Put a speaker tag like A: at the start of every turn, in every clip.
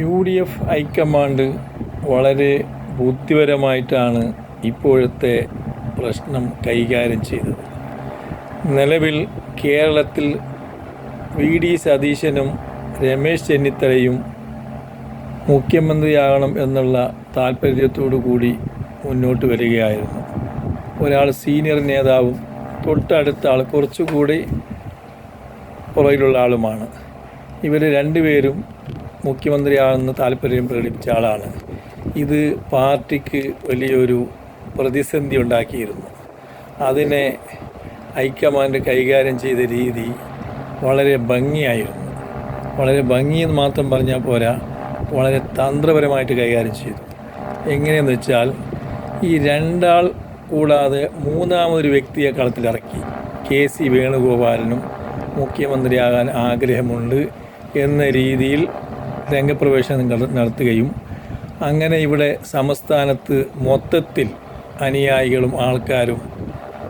A: UDF high command വളരെ ബുദ്ധിപരമായിട്ടാണ് ഇപ്പോഴത്തെ പ്രശ്നം കൈകാര്യം ചെയ്തത്. നിലവിൽ കേരളത്തിൽ VD സതീശനും രമേശ് ചെന്നിത്തലയും മുഖ്യമന്ത്രിയാകണം എന്നുള്ള താല്പര്യത്തോടു കൂടി മുന്നോട്ട് വരികയായിരുന്നു. ഒരാൾ സീനിയർ നേതാവും തൊട്ടടുത്ത ആൾ കുറച്ചുകൂടി പുറകിലുള്ള ആളുമാണ്. ഇവർ രണ്ടുപേരും മുഖ്യമന്ത്രിയാണെന്ന് താല്പര്യം പ്രകടിപ്പിച്ച ആളാണ്. ഇത് പാർട്ടിക്ക് വലിയൊരു പ്രതിസന്ധി ഉണ്ടാക്കിയിരുന്നു. അതിനെ ഹൈക്കമാൻഡ് കൈകാര്യം ചെയ്ത രീതി വളരെ ഭംഗിയായിരുന്നു. വളരെ ഭംഗിയെന്ന് മാത്രം പറഞ്ഞാൽ പോരാ, വളരെ തന്ത്രപരമായിട്ട് കൈകാര്യം ചെയ്തു. എങ്ങനെയെന്ന് വെച്ചാൽ, ഈ രണ്ടാൾ കൂടാതെ മൂന്നാമതൊരു വ്യക്തിയെ കളത്തിലിറക്കി. KC വേണുഗോപാലിനും മുഖ്യമന്ത്രിയാകാൻ ആഗ്രഹമുണ്ട് എന്ന രീതിയിൽ രംഗപ്രവേശനം നടത്തുകയും അങ്ങനെ ഇവിടെ സംസ്ഥാനത്ത് മൊത്തത്തിൽ അനുയായികളും ആൾക്കാരും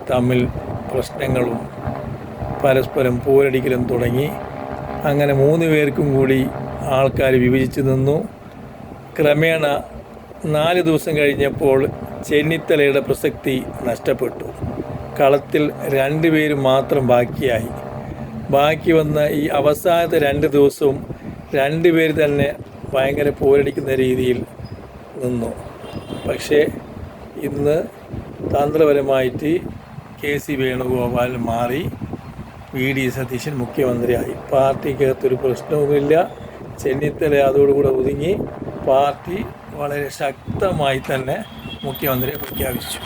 A: തമ്മിൽ പ്രശ്നങ്ങളും പരസ്പരം പോരടിക്കലും തുടങ്ങി. അങ്ങനെ 3 പേർക്കും കൂടി ആൾക്കാർ വിഭജിച്ച് നിന്നു. ക്രമേണ 4 ദിവസം കഴിഞ്ഞപ്പോൾ ചെന്നിത്തലയുടെ പ്രസക്തി നഷ്ടപ്പെട്ടു. കളത്തിൽ 2 പേര് മാത്രം ബാക്കിയായി. ബാക്കി വന്ന ഈ അവസാനത്തെ 2 ദിവസവും 2 പേര് തന്നെ ഭയങ്കര പോരടിക്കുന്ന രീതിയിൽ നിന്നു. പക്ഷേ ഇന്ന് തന്ത്രപരമായിട്ട് KC വേണുഗോപാൽ മാറി, VD സതീശൻ മുഖ്യമന്ത്രിയായി. പാർട്ടിക്കകത്തൊരു പ്രശ്നവുമില്ല. ചെന്നിത്തല അതോടുകൂടെ ഒതുങ്ങി. പാർട്ടി വളരെ ശക്തമായി തന്നെ മുഖ്യമന്ത്രിയെ പ്രഖ്യാപിച്ചു.